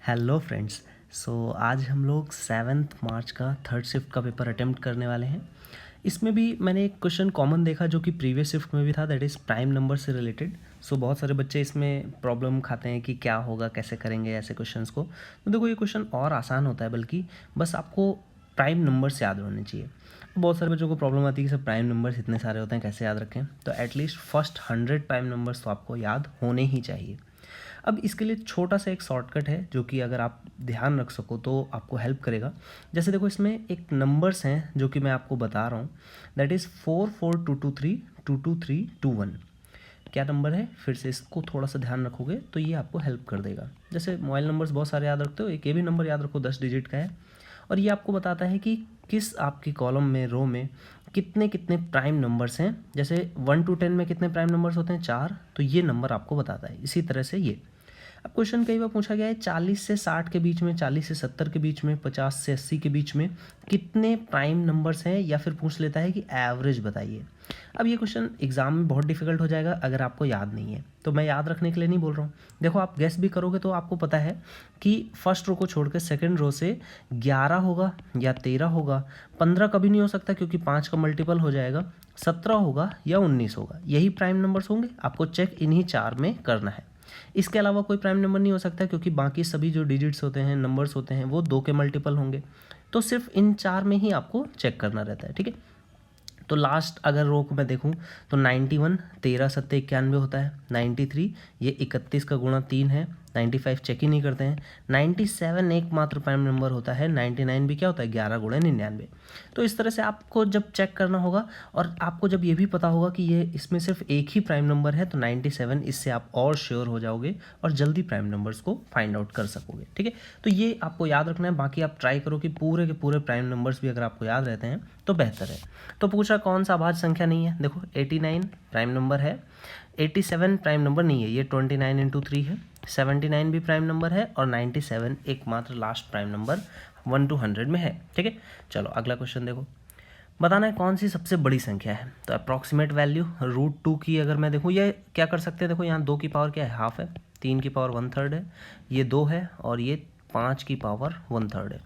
Hello friends. आज हम लोग 7 मार्च का थर्ड शिफ्ट का पेपर अटेम्प्ट करने वाले हैं। इसमें भी मैंने एक क्वेश्चन कॉमन देखा जो कि प्रीवियस शिफ्ट में भी था, दैट इज़ प्राइम नंबर से रिलेटेड। बहुत सारे बच्चे इसमें प्रॉब्लम खाते हैं कि क्या होगा, कैसे करेंगे ऐसे क्वेश्चंस को। तो देखो, ये क्वेश्चन और आसान होता है, बल्कि बस आपको प्राइम नंबर्स याद होने चाहिए। बहुत सारे बच्चों को प्रॉब्लम आती है कि सर प्राइम नंबर्स इतने सारे होते हैं, कैसे याद रखें। तो एटलीस्ट फर्स्ट 100 प्राइम नंबर्स तो आपको याद होने ही चाहिए। अब इसके लिए छोटा सा एक शॉर्टकट है जो कि अगर आप ध्यान रख सको तो आपको हेल्प करेगा। जैसे देखो, इसमें एक नंबर्स हैं जो कि मैं आपको बता रहा हूँ, दैट इज़ 44223 22321। क्या नंबर है, फिर से इसको थोड़ा सा ध्यान रखोगे तो ये आपको हेल्प कर देगा। जैसे मोबाइल नंबर्स बहुत सारे याद रखते हो, एक ये भी नंबर याद रखो 10 डिजिट का है, और ये आपको बताता है कि किस आपकी कॉलम में, रो में कितने कितने प्राइम नंबर्स हैं। जैसे 1 to 10 में कितने प्राइम नंबर्स होते हैं, 4, तो ये नंबर आपको बताता है। इसी तरह से ये अब क्वेश्चन कई बार पूछा गया है 40 से 60 के बीच में, 40 से 70 के बीच में, 50 से 80 के बीच में कितने प्राइम नंबर्स हैं, या फिर पूछ लेता है कि एवरेज बताइए। अब ये क्वेश्चन एग्जाम में बहुत डिफिकल्ट हो जाएगा अगर आपको याद नहीं है। तो मैं याद रखने के लिए नहीं बोल रहा हूँ। देखो, आप गेस भी करोगे तो आपको पता है कि फर्स्ट रो को छोड़कर सेकंड रो से 11 होगा या 13 होगा, 15 कभी नहीं हो सकता क्योंकि 5 का मल्टीपल हो जाएगा, 17 होगा या 19 होगा। यही प्राइम नंबर्स होंगे, आपको चेक इन्हीं 4 में करना है। इसके अलावा कोई प्राइम नंबर नहीं हो सकता क्योंकि बाकी सभी जो डिजिट्स होते हैं, नंबर्स होते हैं, वो 2 के मल्टीपल होंगे। तो सिर्फ इन 4 में ही आपको चेक करना रहता है, ठीक है। तो लास्ट अगर रो को मैं देखूं तो 91, 13 सत्ते 91 होता है। 93, ये 31 का गुणा 3 है। 95 चेक ही नहीं करते हैं। 97 एकमात्र प्राइम नंबर होता है। 99 भी क्या होता है, 11 गुणा 99। तो इस तरह से आपको जब चेक करना होगा, और आपको जब ये भी पता होगा कि ये इसमें सिर्फ एक ही प्राइम नंबर है, तो 97, इससे आप और श्योर हो जाओगे और जल्दी प्राइम नंबर्स को फाइंड आउट कर सकोगे, ठीक है। तो ये आपको याद रखना है। बाकी आप ट्राई करो कि पूरे के पूरे प्राइम नंबर्स भी अगर आपको याद रहते हैं तो बेहतर है। तो पूछा कौन सा अभाज्य संख्या नहीं है, देखो 89 प्राइम नंबर है, 87 प्राइम नंबर नहीं है, ये 29 इंटू 3 है। 79 भी प्राइम नंबर है, और 97 एकमात्र लास्ट प्राइम नंबर 1 to 100 में है, ठीक है। चलो अगला क्वेश्चन देखो, बताना है कौन सी सबसे बड़ी संख्या है। तो अप्रॉक्सीमेट वैल्यू √2 की अगर मैं देखूँ, ये क्या कर सकते हैं, देखो यहाँ 2 की पावर क्या है, हाफ है, 3 की पावर 1/3 है, ये 2 है, और ये 5 की पावर 1/3 है।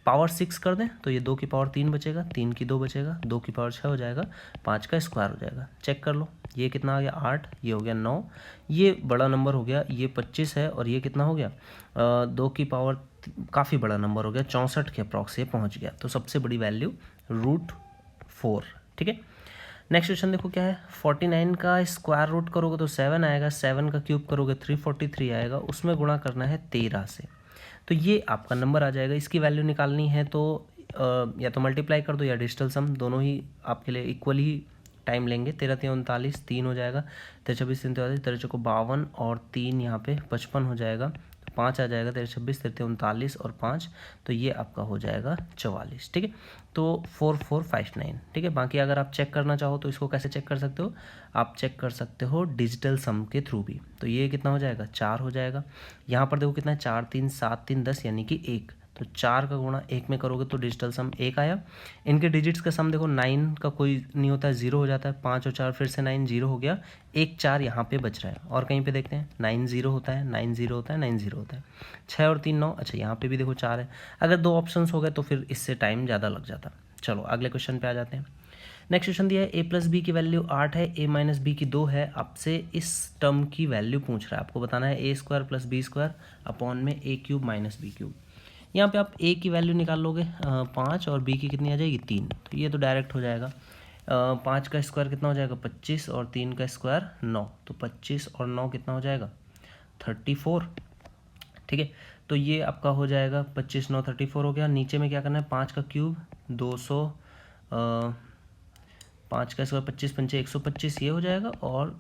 पावर 6 कर दें तो ये 2 की पावर 3 बचेगा, 3 की 2 बचेगा, 2 की पावर 6 हो जाएगा, 5 का स्क्वायर हो जाएगा। चेक कर लो, ये कितना आ गया 8, ये हो गया 9, ये बड़ा नंबर हो गया, ये 25 है, और ये कितना हो गया 2 की पावर काफ़ी बड़ा नंबर हो गया, 64 के अप्रॉक्स ये पहुँच गया। तो सबसे बड़ी वैल्यू √4, ठीक है। नेक्स्ट क्वेश्चन देखो क्या है, 49 का स्क्वायर रूट करोगे तो 7 आएगा, 7 का क्यूब करोगे 343 आएगा, उसमें गुणा करना है 13 से, तो ये आपका नंबर आ जाएगा। इसकी वैल्यू निकालनी है तो या तो मल्टीप्लाई कर दो या डिजिटल सम, दोनों ही आपके लिए इक्वल ही टाइम लेंगे। 13 3 39, 3 हो जाएगा, 13 26 3 43, 13 चौको 52, और 3 यहाँ पे 55 हो जाएगा, 5 आ जाएगा, 13 26 13 39 और 5, तो ये आपका हो जाएगा 44, ठीक है। तो 4459, ठीक है। बाकी अगर आप चेक करना चाहो तो इसको कैसे चेक कर सकते हो, आप चेक कर सकते हो डिजिटल सम के थ्रू भी। तो ये कितना हो जाएगा, 4 हो जाएगा। यहाँ पर देखो कितना है, 4 3 7 3 10, यानी कि 1, तो 4 का गुणा 1 में करोगे तो डिजिटल सम 1 आया। इनके डिजिट्स का सम देखो, 9 का कोई नहीं होता है, 0 हो जाता है, 5 और 4 फिर से 9, 0 हो गया, 1 4 यहाँ पे बच रहा है। और कहीं पे देखते हैं 9 0 होता है, 9 0 होता है, 9 0 होता है, 6 और 3 9, अच्छा यहाँ पे भी देखो 4 है। अगर 2 ऑप्शंस हो गए तो फिर इससे टाइम ज़्यादा लग जाता। चलो अगले क्वेश्चन पे आ जाते हैं। नेक्स्ट क्वेश्चन दिया है a+b की वैल्यू 8 है, a-b की 2 है, आपसे इस टर्म की वैल्यू पूछ रहा है। आपको बताना है a² + b² अपॉन में a³ - b³। यहाँ पे आप a की वैल्यू निकाल लोगे 5, और b की कितनी आ जाएगी 3, तो ये तो डायरेक्ट हो जाएगा। 5 का स्क्वायर कितना हो जाएगा 25, और 3 का स्क्वायर 9, तो 25 और 9 कितना हो जाएगा 34, ठीक है। तो ये आपका हो जाएगा 25 9 34 हो गया। नीचे में क्या करना है, 5 का क्यूब 200, 5 का स्क्वायर 25 पंचे 125, ये हो जाएगा, और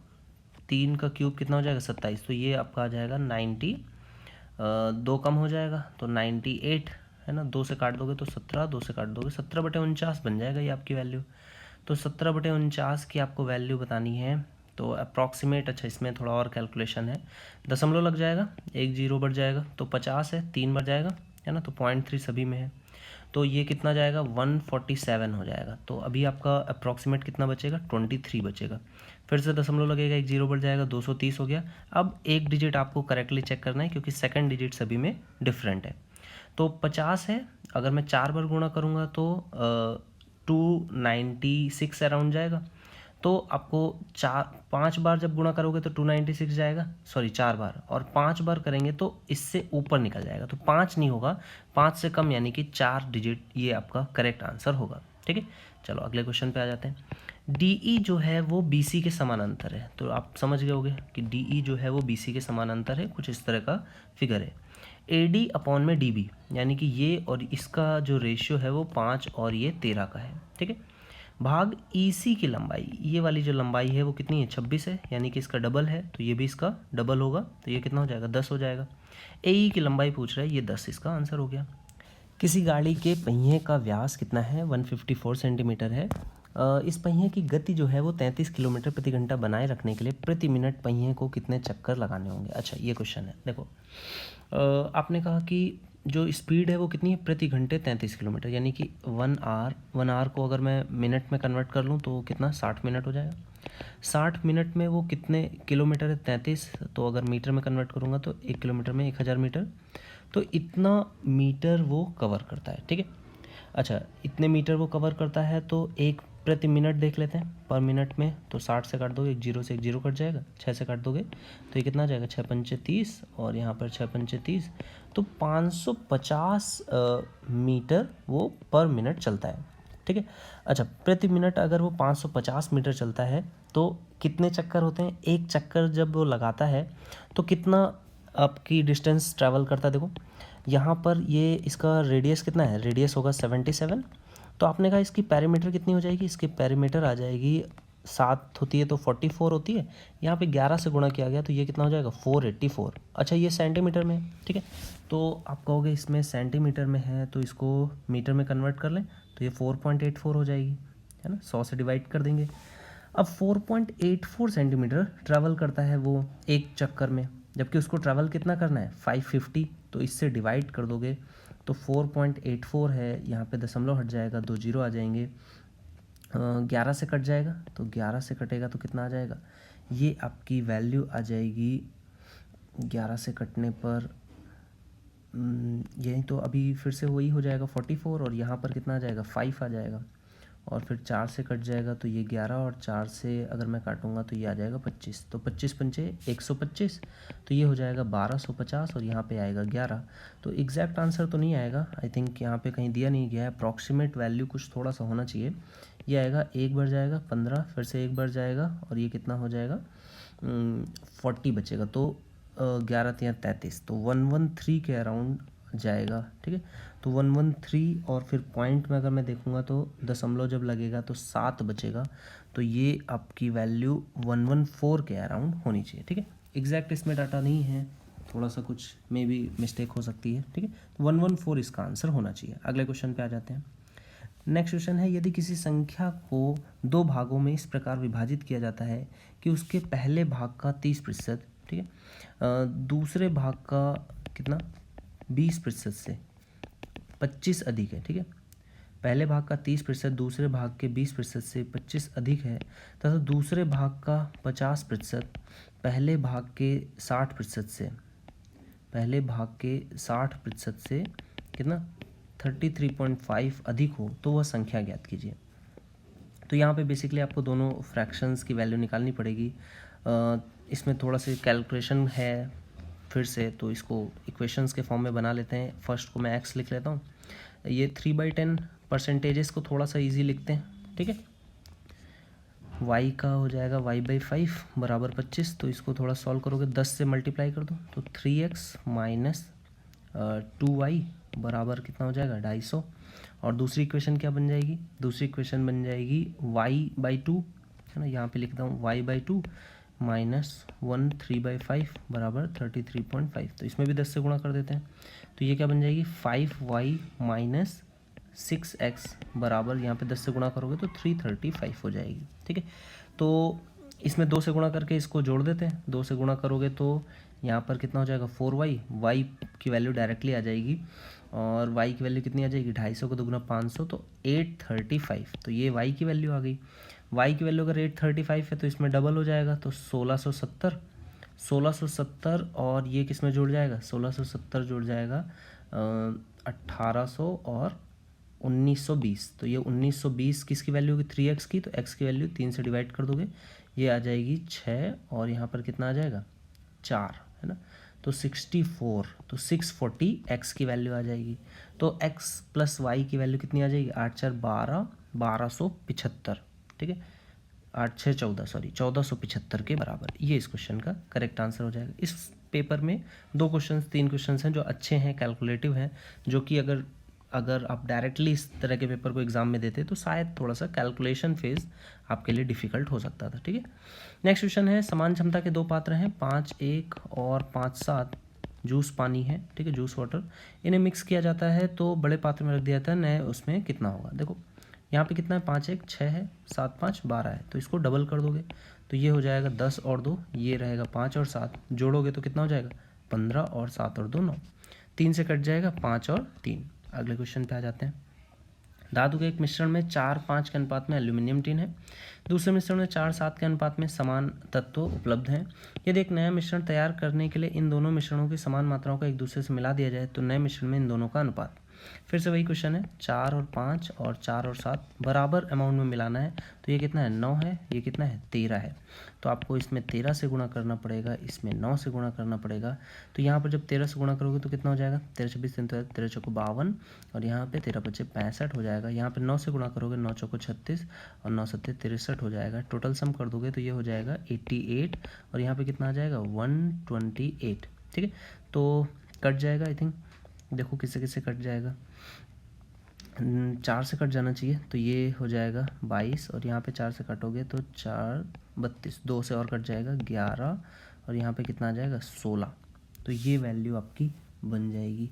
3 का क्यूब कितना हो जाएगा 27, तो ये आपका आ जाएगा 90, 2 कम हो जाएगा तो 98 है ना, 2 से काट दोगे तो 17, 2 से काट दोगे 17/49 बन जाएगा ये आपकी वैल्यू। तो 17/49 की आपको वैल्यू बतानी है, तो अप्रॉक्सीमेट, अच्छा इसमें थोड़ा और कैलकुलेशन है, दशमलव लग जाएगा, 1 0 बढ़ जाएगा, तो 50 है, 3 बढ़ जाएगा, है ना, तो 0.3 सभी में है, तो ये कितना जाएगा 147 हो जाएगा। तो अभी आपका अप्रॉक्सीमेट कितना बचेगा 23 बचेगा। फिर से दशमलव लगेगा, एक जीरो बढ़ जाएगा, 230 हो गया। अब एक डिजिट आपको करेक्टली चेक करना है क्योंकि सेकंड डिजिट सभी में डिफरेंट है। तो 50 है, अगर मैं 4 बार गुणा करूँगा तो 296 अराउंड जाएगा। तो आपको 5 बार जब गुणा करोगे तो 296 जाएगा, सॉरी 4 बार, और 5 बार करेंगे तो इससे ऊपर निकल जाएगा, तो 5 नहीं होगा, 5 से कम यानी कि 4 डिजिट, ये आपका करेक्ट आंसर होगा। ठीक है, चलो अगले क्वेश्चन पे आ जाते हैं। DE जो है वो BC के समानांतर है, तो आप समझ गए होंगे कि DE जो है वो BC के समानांतर है, कुछ इस तरह का फिगर है। AD अपॉन में DB, यानी कि ये और इसका जो रेशियो है वो 5 और ये 13 का है। ठीक है, भाग EC की लंबाई, ये वाली जो लंबाई है वो कितनी है, 26 है, यानी कि इसका डबल है, तो ये भी इसका डबल होगा, तो ये कितना हो जाएगा, 10 हो जाएगा। AE की लंबाई पूछ रहा है, ये 10 इसका आंसर हो गया। किसी गाड़ी के पहिए का व्यास कितना है, 154 सेंटीमीटर है। इस पहिए की गति जो है वो 33 किलोमीटर प्रति घंटा बनाए रखने के लिए प्रति मिनट पहिए को कितने चक्कर लगाने होंगे। अच्छा, ये क्वेश्चन है, देखो आपने कहा कि जो स्पीड है वो कितनी है, प्रति घंटे 33 किलोमीटर, यानी कि 1 आवर को अगर मैं मिनट में कन्वर्ट कर लूँ तो कितना, 60 मिनट हो जाएगा। 60 मिनट में वो कितने किलोमीटर है, 33, तो अगर मीटर में कन्वर्ट करूँगा तो 1 किलोमीटर में 1000 मीटर, तो इतना मीटर वो कवर करता है। ठीक है, अच्छा इतने मीटर वो कवर करता है, तो एक प्रति मिनट देख लेते हैं, पर मिनट में तो 60 से काट दोगे, एक जीरो से एक जीरो कट जाएगा, 6 से काट दोगे तो ये कितना आ जाएगा, 6 पंचे 30, और यहाँ पर 6 पंचे 30, तो 550 मीटर वो पर मिनट चलता है। ठीक है, अच्छा प्रति मिनट अगर वो 550 मीटर चलता है तो कितने चक्कर होते हैं, एक चक्कर जब वो लगाता है तो कितना आपकी डिस्टेंस ट्रैवल करता है। देखो यहाँ पर ये इसका रेडियस कितना है, रेडियस होगा 77, तो आपने कहा इसकी पैरामीटर कितनी हो जाएगी, इसकी पैरामीटर आ जाएगी 7 होती है तो 44 होती है, यहाँ पे 11 से गुणा किया गया तो ये कितना हो जाएगा, 484। अच्छा ये सेंटीमीटर में है। ठीक है, तो आप कहोगे इसमें सेंटीमीटर में है तो इसको मीटर में कन्वर्ट कर लें, तो ये 4.84 हो जाएगी, है ना, 100 से डिवाइड कर देंगे। अब 4.84 सेंटीमीटर ट्रैवल करता है वो एक चक्कर में, जबकि उसको ट्रैवल कितना करना है, 550, तो इससे डिवाइड कर दोगे तो 4.84 है, यहाँ पे दशमलव हट जाएगा, 2 जीरो आ जाएंगे, 11 से कट जाएगा, तो 11 से कटेगा तो कितना आ जाएगा, ये आपकी वैल्यू आ जाएगी 11 से कटने पर, यही तो अभी फिर से वही हो जाएगा 44, और यहाँ पर कितना आ जाएगा, 5 आ जाएगा, और फिर 4 से कट जाएगा तो ये 11, और 4 से अगर मैं काटूंगा तो ये आ जाएगा 25, तो 25 पंचे 125, तो ये हो जाएगा 1250, और यहाँ पे आएगा 11। तो एग्जैक्ट आंसर तो नहीं आएगा, आई थिंक यहाँ पे कहीं दिया नहीं गया है, अप्रॉक्सीमेट वैल्यू कुछ थोड़ा सा होना चाहिए। ये आएगा, एक बढ़ जाएगा 15, फिर से एक बढ़ जाएगा, और ये कितना हो जाएगा 40 बचेगा, तो 11 या 33, तो 113 के अराउंड जाएगा। ठीक है, तो 113, और फिर पॉइंट में अगर मैं देखूंगा तो दशमलव जब लगेगा तो 7 बचेगा, तो ये आपकी वैल्यू 114 के अराउंड होनी चाहिए। ठीक है, एग्जैक्ट इसमें डाटा नहीं है, थोड़ा सा कुछ मे बी मिस्टेक हो सकती है। ठीक है, 114 इसका आंसर होना चाहिए। अगले क्वेश्चन पे आ जाते हैं। नेक्स्ट क्वेश्चन है, यदि किसी संख्या को 2 भागों में इस प्रकार विभाजित किया जाता है कि उसके पहले भाग का 30%, ठीक है, दूसरे भाग का कितना 20% से 25 अधिक है। ठीक है, पहले भाग का 30%, दूसरे भाग के 20% से 25 अधिक है, तथा दूसरे भाग का 50% पहले भाग के 60% से, पहले भाग के 60% से कितना 33.5 अधिक हो, तो वह संख्या ज्ञात कीजिए। तो यहाँ पे बेसिकली आपको दोनों फ्रैक्शंस की वैल्यू निकालनी पड़ेगी। इसमें थोड़ा सा कैलकुलेशन है फिर से, तो इसको इक्वेशंस के फॉर्म में बना लेते हैं। फर्स्ट को मैं x लिख लेता हूँ, ये 3/10 परसेंटेजेस को थोड़ा सा इजी लिखते हैं। ठीक है, y का हो जाएगा y/5 बराबर 25, तो इसको थोड़ा सॉल्व करोगे, 10 से मल्टीप्लाई कर दो तो 3x माइनस 2y बराबर कितना हो जाएगा 250, और दूसरी इक्वेशन क्या बन जाएगी, दूसरी इक्वेशन बन जाएगी y/2, है ना, यहाँ पे लिखता हूँ y/2 माइनस 3/5 बराबर 33.5, तो इसमें भी 10 से गुणा कर देते हैं, तो ये क्या बन जाएगी 5y माइनस 6x बराबर, यहाँ पे 10 से गुणा करोगे तो 335 हो जाएगी। ठीक है, तो इसमें 2 से गुणा करके इसको जोड़ देते हैं, 2 से गुणा करोगे तो यहाँ पर कितना हो जाएगा 4y, y की वैल्यू डायरेक्टली आ जाएगी, और y की वैल्यू कितनी आ जाएगी 250 को 2 गुना 500, तो 835, तो ये y की वैल्यू आ गई। वाई की वैल्यू का रेट 35 है तो इसमें डबल हो जाएगा, तो 1670 और ये किस में जुड़ जाएगा, 1670 जुड़ जाएगा 1800 और 1920। तो ये 1920 किसकी वैल्यू होगी, 3x की, तो x की वैल्यू 3 से डिवाइड कर दोगे, ये आ जाएगी 6 और यहाँ पर कितना आ जाएगा 4, है ना। तो 64, तो 640 x की वैल्यू आ जाएगी। तो x प्लस वाई की वैल्यू कितनी आ जाएगी, 8 4 12, 1275, ठीक है, 8 6 14, सॉरी 1475 के बराबर। ये इस क्वेश्चन का करेक्ट आंसर हो जाएगा। इस पेपर में 2 क्वेश्चन 3 क्वेश्चन हैं जो अच्छे हैं, कैलकुलेटिव हैं, जो कि अगर आप डायरेक्टली इस तरह के पेपर को एग्जाम में देते तो शायद थोड़ा सा कैलकुलेशन फेज आपके लिए डिफिकल्ट हो सकता था, ठीक है। नेक्स्ट क्वेश्चन है, समान क्षमता के 2 पात्र हैं, 5-1 और 5-7 जूस पानी है, ठीक है, जूस वाटर, इन्हें मिक्स किया जाता है तो बड़े पात्र में रख दिया जाता है, नए उसमें कितना होगा। देखो यहाँ पे कितना है, 5-1 6 है, 7-5 12 है, तो इसको डबल कर दोगे तो ये हो जाएगा 10 और 2, ये रहेगा 5 और 7, जोड़ोगे तो कितना हो जाएगा 15 और 7 और 2 9, 3 से कट जाएगा 5 और 3। अगले क्वेश्चन पे आ जाते हैं। धातु के एक मिश्रण में 4-5 के अनुपात में एल्यूमिनियम टिन है, दूसरे मिश्रण में 4-7 के अनुपात में समान तत्व उपलब्ध हैं। यदि एक नया मिश्रण तैयार करने के लिए इन दोनों मिश्रणों की समान मात्राओं को एक दूसरे से मिला दिया जाए तो नए मिश्रण में इन दोनों का अनुपात। फिर से वही क्वेश्चन है, 4 और 5 और 4 और 7 बराबर अमाउंट में मिलाना है, तो ये कितना है 9 है, ये कितना है 13 है, तो आपको इसमें 13 से गुणा करना पड़ेगा, इसमें 9 से गुणा करना पड़ेगा। तो यहाँ पर जब 13 से गुणा करोगे तो कितना हो जाएगा, 13 26 13 चौको 52 और यहाँ पे 13 25 65 हो जाएगा। यहाँ पे 9 से गुणा करोगे 9 चौको 36 और 9 7 63 हो जाएगा। टोटल सम कर दोगे तो ये हो जाएगा 88 और यहाँ पे कितना आ जाएगा 128, ठीक है। तो कट जाएगा, आई थिंक देखो किससे किससे कट जाएगा, 4 से कट जाना चाहिए, तो ये हो जाएगा 22 और यहाँ पे 4 से कटोगे तो 4 32, 2 से और कट जाएगा 11 और यहाँ पे कितना आ जाएगा 16, तो ये वैल्यू आपकी बन जाएगी।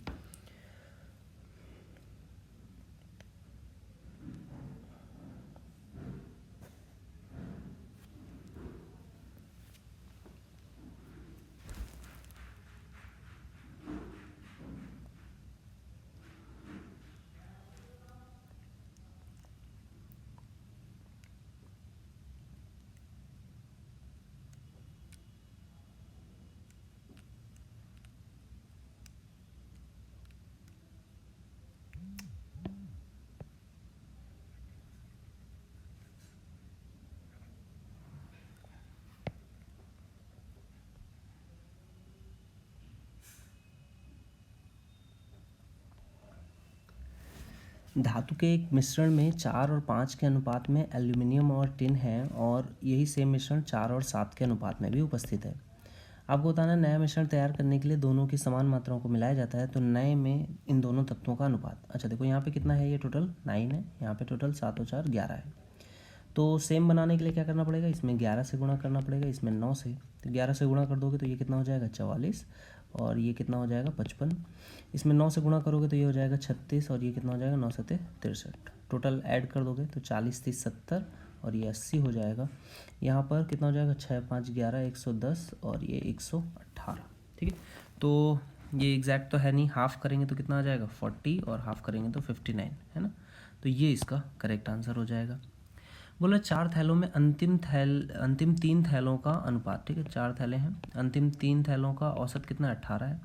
धातु के एक मिश्रण में 4 और 5 के अनुपात में एल्यूमिनियम और टिन है और यही सेम मिश्रण 4 और 7 के अनुपात में भी उपस्थित है। आपको बताना नया मिश्रण तैयार करने के लिए दोनों की समान मात्राओं को मिलाया जाता है तो नए में इन दोनों तत्वों का अनुपात। अच्छा देखो यहाँ पे कितना है, ये टोटल 9 है, यहाँ पे टोटल 7 और 4 11 है। तो सेम बनाने के लिए क्या करना पड़ेगा, इसमें 11 से गुणा करना पड़ेगा, इसमें 9 से, तो 11 से गुणा कर दोगे तो ये कितना हो जाएगा 44 और ये कितना हो जाएगा 55, इसमें 9 से गुणा करोगे तो ये हो जाएगा 36 और ये कितना हो जाएगा 9 7 63, टोटल ऐड कर दोगे तो 40 30 70 और ये 80 हो जाएगा। यहाँ पर कितना हो जाएगा 6 5 11 110 और ये 118, ठीक है। तो ये एग्जैक्ट तो है नहीं, हाफ करेंगे तो कितना आ जाएगा 40 और हाफ करेंगे तो 59, है ना। तो ये इसका करेक्ट आंसर हो जाएगा। बोला 4 थैलों में अंतिम 3 थैलों का अनुपात, ठीक है, 4 थैले हैं, अंतिम 3 थैलों का औसत कितना है 18 है,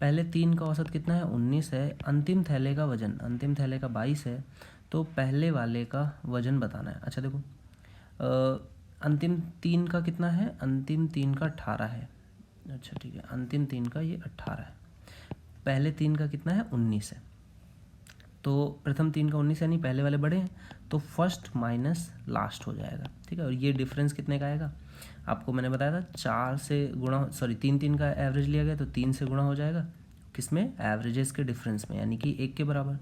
पहले 3 का औसत कितना है 19 है, अंतिम थैले का वजन, अंतिम थैले का 22 है, तो पहले वाले का वजन बताना है। अच्छा देखो अंतिम 3 का कितना है, अंतिम 3 का 18 है, अच्छा ठीक है, अंतिम 3 का ये 18 है, पहले 3 का कितना है 19 है, तो प्रथम 3 का 19 यानी पहले वाले बड़े हैं, तो फर्स्ट माइनस लास्ट हो जाएगा, ठीक है। और ये डिफरेंस कितने का आएगा, आपको मैंने बताया था 4 से गुणा, सॉरी 3 का एवरेज लिया गया तो 3 से गुणा हो जाएगा किसमें, एवरेजेस के डिफरेंस में, यानी कि 1 के बराबर।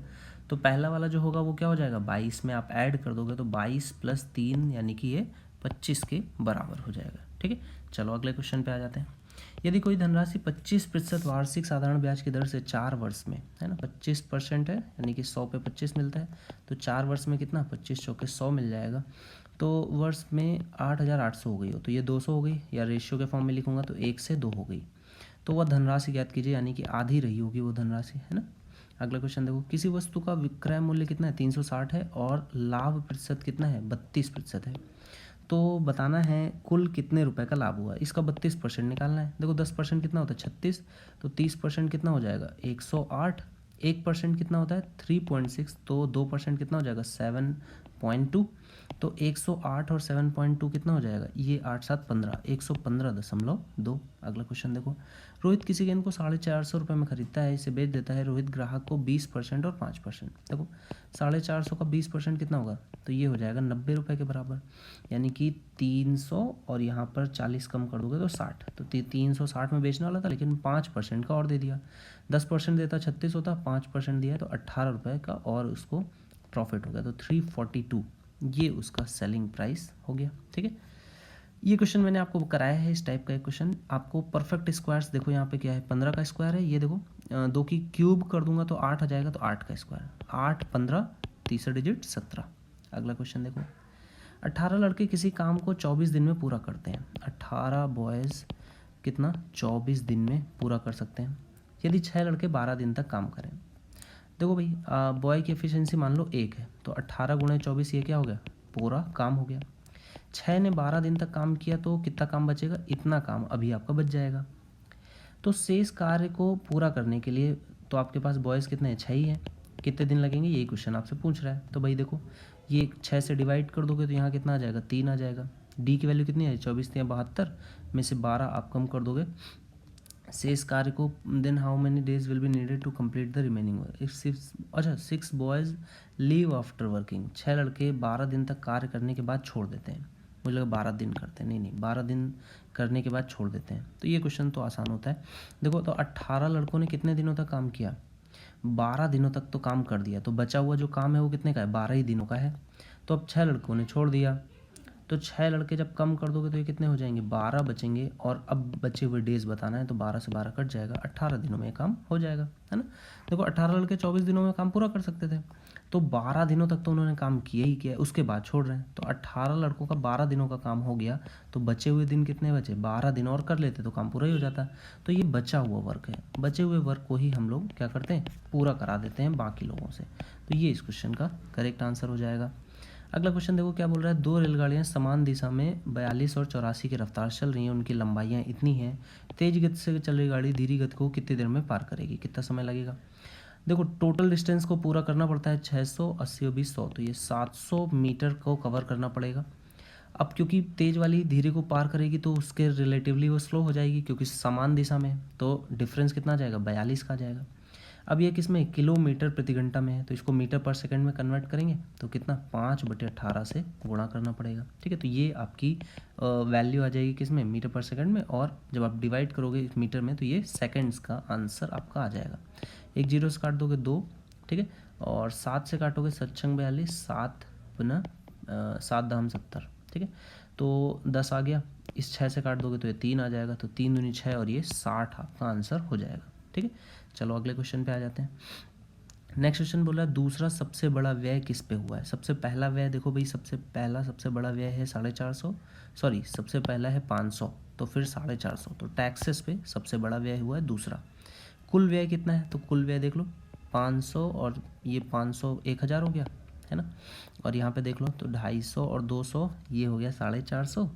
तो पहला वाला जो होगा वो क्या हो जाएगा 22 में आप ऐड कर दोगे तो 22 + 3 यानी कि ये 25 के बराबर हो जाएगा, ठीक है। चलो अगले क्वेश्चन पे आ जाते हैं। यदि कोई धनराशि 25% वार्षिक साधारण ब्याज की दर से 4 वर्ष में, है ना, 25% है यानी कि 100 पे 25 मिलता है, तो 4 वर्ष में कितना 25 चौके 100 मिल जाएगा, तो वर्ष में 8800 हो गई हो तो ये 200 हो गई, या रेशियो के फॉर्म में लिखूंगा तो 1 से 2 हो गई, तो वह धनराशि ज्ञात कीजिए, यानी कि आधी रही होगी वो धनराशि, है ना। अगला क्वेश्चन देखो, किसी वस्तु का विक्रय मूल्य कितना है 360 है और लाभ प्रतिशत कितना है 32% है, तो बताना है कुल कितने रुपए का लाभ हुआ। इसका 32% निकालना है। देखो 10% कितना होता है 36, तो 30% कितना हो जाएगा 108, 1% कितना होता है 3.6, तो 2% कितना हो जाएगा 7.2, तो 108 और 7.2 कितना हो जाएगा, ये 8 7 15, 115.2। अगला क्वेश्चन देखो, रोहित किसी गेंद को 450 रुपये में खरीदता है, इसे बेच देता है। रोहित ग्राहक को 20% और 5%, देखो 450 का 20% कितना होगा, तो ये हो जाएगा 90 रुपये के बराबर, यानी कि 300 और यहाँ पर 40 कम कर दोगे तो 60, तो 360 में बेचने वाला था लेकिन 5% का और दे दिया। 10% देता 36 होता, 5% दिया तो 18 रुपये का और उसको प्रॉफिट हो गया, तो 342 ये उसका सेलिंग प्राइस हो गया। ठीक है, ये क्वेश्चन मैंने आपको कराया है, इस टाइप का एक क्वेश्चन। आपको परफेक्ट स्क्वायर्स देखो यहाँ पे क्या है, 15 का स्क्वायर है, ये देखो 2 की क्यूब कर दूंगा तो 8 आ जाएगा, तो 8 का स्क्वायर 8 15 तीसरा डिजिट 17। अगला क्वेश्चन देखो, 18 लड़के किसी काम को 24 दिन में पूरा करते हैं। 18 बॉयज़ कितना 24 दिन में पूरा कर सकते हैं यदि 6 लड़के 12 दिन तक काम करें। देखो भाई, बॉय की एफिशिएंसी मान लो 1 है, तो 18 गुणे 24 ये क्या हो गया, पूरा काम हो गया। 6 ने 12 दिन तक काम किया तो कितना काम बचेगा, इतना काम अभी आपका बच जाएगा। तो शेष कार्य को पूरा करने के लिए तो आपके पास बॉयज़ कितने हैं 6 ही हैं, कितने दिन लगेंगे यही क्वेश्चन आपसे पूछ रहा है। तो भाई देखो, ये 6 से डिवाइड कर दोगे तो यहाँ कितना आ जाएगा 3 आ जाएगा। डी की वैल्यू कितनी है 24 या 72 में से 12 आप कम कर दोगे शेष कार्य को, then how many days will be needed to complete the remaining work. अच्छा 6 बॉयज़ लीव आफ्टर वर्किंग, 6 लड़के 12 दिन तक कार्य करने के बाद छोड़ देते हैं। मुझे लगा 12 दिन करते हैं, नहीं 12 दिन करने के बाद छोड़ देते हैं। तो ये क्वेश्चन तो आसान होता है। देखो तो 18 लड़कों ने कितने दिनों तक काम किया, 12 दिनों तक तो काम कर दिया, तो बचा हुआ जो काम है वो कितने का है 12 ही दिनों का है। तो अब 6 लड़कों ने छोड़ दिया, तो 6 लड़के जब कम कर दोगे तो ये कितने हो जाएंगे 12 बचेंगे, और अब बचे हुए डेज बताना है तो 12 से 12 कट जाएगा, 18 दिनों में काम हो जाएगा, है ना। देखो 18 लड़के 24 दिनों में काम पूरा कर सकते थे, तो 12 दिनों तक तो उन्होंने काम किया ही किया, उसके बाद छोड़ रहे हैं। तो 18 लड़कों का 12 दिनों का काम हो गया, तो बचे हुए दिन कितने बचे 12 दिन और कर लेते तो काम पूरा ही हो जाता। तो ये बचा हुआ वर्क है, बचे हुए वर्क को ही हम लोग क्या करते हैं पूरा करा देते हैं बाकी लोगों से। तो ये इस क्वेश्चन का करेक्ट आंसर हो जाएगा। अगला क्वेश्चन देखो क्या बोल रहा है, 2 रेलगाड़ियां समान दिशा में 42 और 84 की रफ्तार चल रही हैं, उनकी लंबाइयां इतनी हैं, तेज गति से चल रही गाड़ी धीरे गति को कितनी देर में पार करेगी, कितना समय लगेगा। देखो टोटल डिस्टेंस को पूरा करना पड़ता है 600 80 और 20 100, तो ये 700 मीटर को कवर करना पड़ेगा। अब क्योंकि तेज वाली धीरे को पार करेगी तो उसके रिलेटिवली वो स्लो हो जाएगी, क्योंकि समान दिशा में, तो डिफरेंस कितना आ जाएगा 42 का आ जाएगा। अब ये किस में किलोमीटर प्रति घंटा में है, तो इसको मीटर पर सेकंड में कन्वर्ट करेंगे तो कितना 5/18 से गुणा करना पड़ेगा। ठीक है, तो ये आपकी वैल्यू आ जाएगी किस में मीटर पर सेकंड में, और जब आप डिवाइड करोगे मीटर में तो ये सेकंड्स का आंसर आपका आ जाएगा। 1 0 से काट दोगे 2, ठीक है, और 7 से काटोगे 7 42, 7 पुनः 7 दाम 70, ठीक है, तो 10 आ गया। इस 6 से काट दोगे तो ये 3 आ जाएगा, तो 3 दूनी 6 और ये 60 आपका आंसर हो जाएगा। ठीक है, चलो अगले क्वेश्चन पे आ जाते हैं। नेक्स्ट क्वेश्चन बोल रहा है दूसरा सबसे बड़ा व्यय किस पे हुआ है। सबसे पहला व्यय देखो भाई, सबसे बड़ा व्यय है 450, सॉरी सबसे पहला है 500, तो फिर 450, तो टैक्सेस पे सबसे बड़ा व्यय हुआ है दूसरा। कुल व्यय कितना है, तो कुल व्यय देख लो 500 और ये 500 1000 हो गया, है ना, और यहाँ पे देख लो तो 250 और 200 ये हो गया 450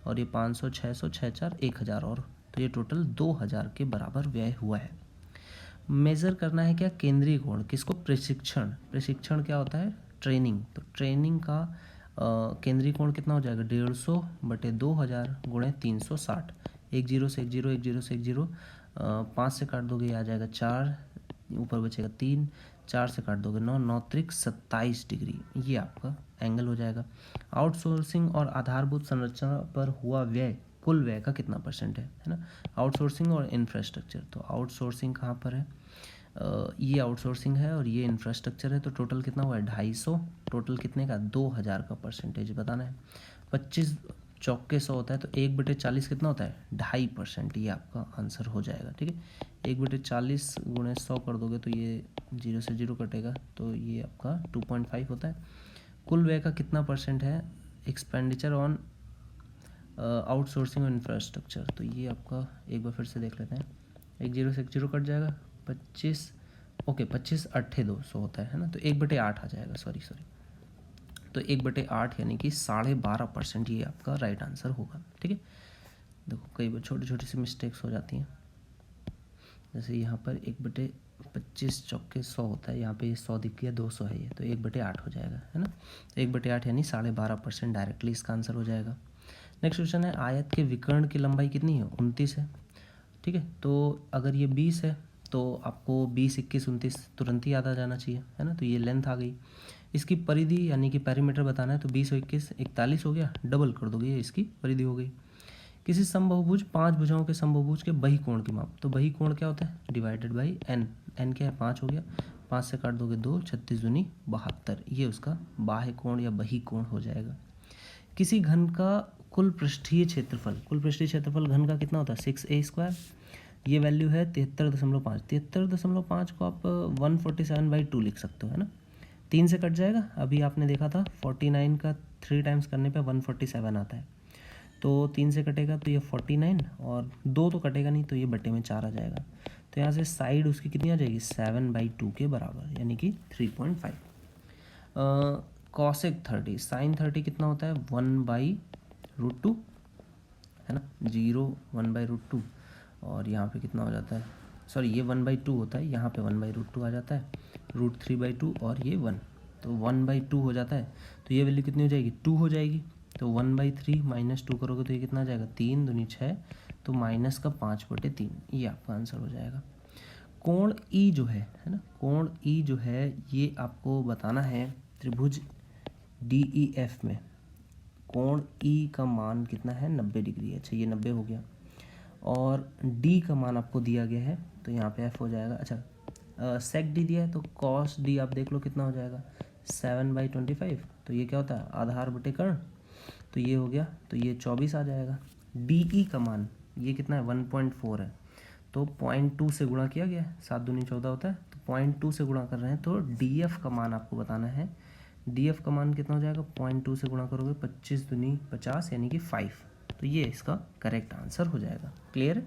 और ये 500 600 6 4 1000 और, तो ये टोटल 2000 के बराबर व्यय हुआ है। मेज़र करना है क्या केंद्रीय कोण, किसको, प्रशिक्षण क्या होता है ट्रेनिंग, तो ट्रेनिंग का केंद्रीय कोण कितना हो जाएगा 150/2000 गुणे 360, 1 0 से 1 0 1 0 से 1 0, 5 से काट दोगे आ जाएगा 4, ऊपर बचेगा 3, 4 से काट दोगे 9, 9 त्रिक 27 डिग्री, ये आपका एंगल हो जाएगा। आउटसोर्सिंग और आधारभूत संरचना पर हुआ व्यय कुल व्यय का कितना परसेंट है ना, आउटसोर्सिंग और इंफ्रास्ट्रक्चर, तो आउटसोर्सिंग कहाँ पर है, ये आउटसोर्सिंग है और ये इंफ्रास्ट्रक्चर है, तो टोटल कितना हुआ है 250, टोटल कितने का 2000 का परसेंटेज बताना है। 25 चौके 100 होता है, तो 1/40 कितना होता है 2.5%, ये आपका आंसर हो जाएगा। ठीक है, 1/40 गुणे 100 कर दोगे तो ये 0 से 0 कटेगा, तो ये आपका 2.5 होता है। कुल व्यय का कितना परसेंट है एक्सपेंडिचर ऑन आउटसोर्सिंग और इंफ्रास्ट्रक्चर, तो ये आपका एक बार फिर से देख लेते हैं। 1 0 से 1 0 कट जाएगा, 25, ओके 25 अट्ठे 200 होता है ना, तो 1/8 आ जाएगा, सॉरी। तो 1/8 यानी कि 12.5% ये आपका राइट आंसर होगा। ठीक है, देखो कई बार छोटी छोटी सी मिस्टेक्स हो जाती हैं, जैसे यहाँ पर 1/25 चौके 100 होता है, यहाँ पे ये 100 दिख गया, 200 है ये, तो 1/8 हो जाएगा, है ना। तो 1/8 यानी 12.5% डायरेक्टली इसका आंसर हो जाएगा। नेक्स्ट क्वेश्चन है, आयत के विकर्ण की लंबाई कितनी है? 29 है। ठीक है, तो अगर ये 20 है तो आपको 20, 21, 29 तुरंत ही याद आ जाना चाहिए, है ना। तो ये लेंथ आ गई। इसकी परिधि यानी कि पेरीमीटर बताना है, तो 20 और 21 41 हो गया, डबल कर दोगे, ये इसकी परिधि हो गई। किसी समबाहुभुज 5 भुजाओं के समबाहुभुज के बहिकोण की माप, तो बहिकोण क्या होता है? Divided by N. एन क्या है? 5 हो गया, 5 से काट दोगे 2, 36 दूनी 72, ये उसका बाह्य कोण या बहिकोण हो जाएगा। किसी घन का कुल पृष्ठीय क्षेत्रफल घन का कितना होता है? 6a²। ये वैल्यू है 73.5। 73.5 को आप 147/2 लिख सकते हो, है ना। 3 से कट जाएगा, अभी आपने देखा था 49 का 3 टाइम्स करने पे 147 आता है, तो 3 से कटेगा तो ये 49, और 2 तो कटेगा नहीं, तो ये बटे में 4 आ जाएगा। तो यहाँ से साइड उसकी कितनी आ जाएगी? 7/2 के बराबर, यानी कि 3.5। कॉसेक 30, साइन 30 कितना होता है? 1/√2, है ना। 0 1/√2, और यहाँ पे कितना हो जाता है? सॉरी, ये 1/2 होता है, यहाँ पे 1/√2 आ जाता है, √3/2, और ये 1, तो 1/2 हो जाता है। तो ये वैल्यू कितनी हो जाएगी? 2 हो जाएगी। तो 1/3 माइनस 2 करोगे तो ये कितना आ जाएगा? 3 दूनी 6, तो माइनस का 5/3, ये आपका आंसर हो जाएगा। कोण ई जो है ना, कोण ई जो है ये आपको बताना है त्रिभुज DEF में कोण ई का मान कितना है? 90 डिग्री। अच्छा, ये 90 हो गया, और डी का मान आपको दिया गया है, तो यहाँ पे एफ हो जाएगा। अच्छा, सेक डी दिया है, तो कॉस डी आप देख लो कितना हो जाएगा? 7/25। तो ये क्या होता है? आधार बटे कर्ण, तो ये हो गया, तो ये 24 आ जाएगा। डी ई का मान ये कितना है? 1.4 है, तो 0.2 से गुणा किया गया है, 7 दूनी 14 होता है, तो 0.2 से गुणा कर रहे हैं, तो डी एफ का मान आपको बताना है। डी एफ का मान कितना हो जाएगा? 0.2 से गुणा करोगे 25 दूनी 50, यानी कि 5, तो ये इसका करेक्ट आंसर हो जाएगा। क्लियर है?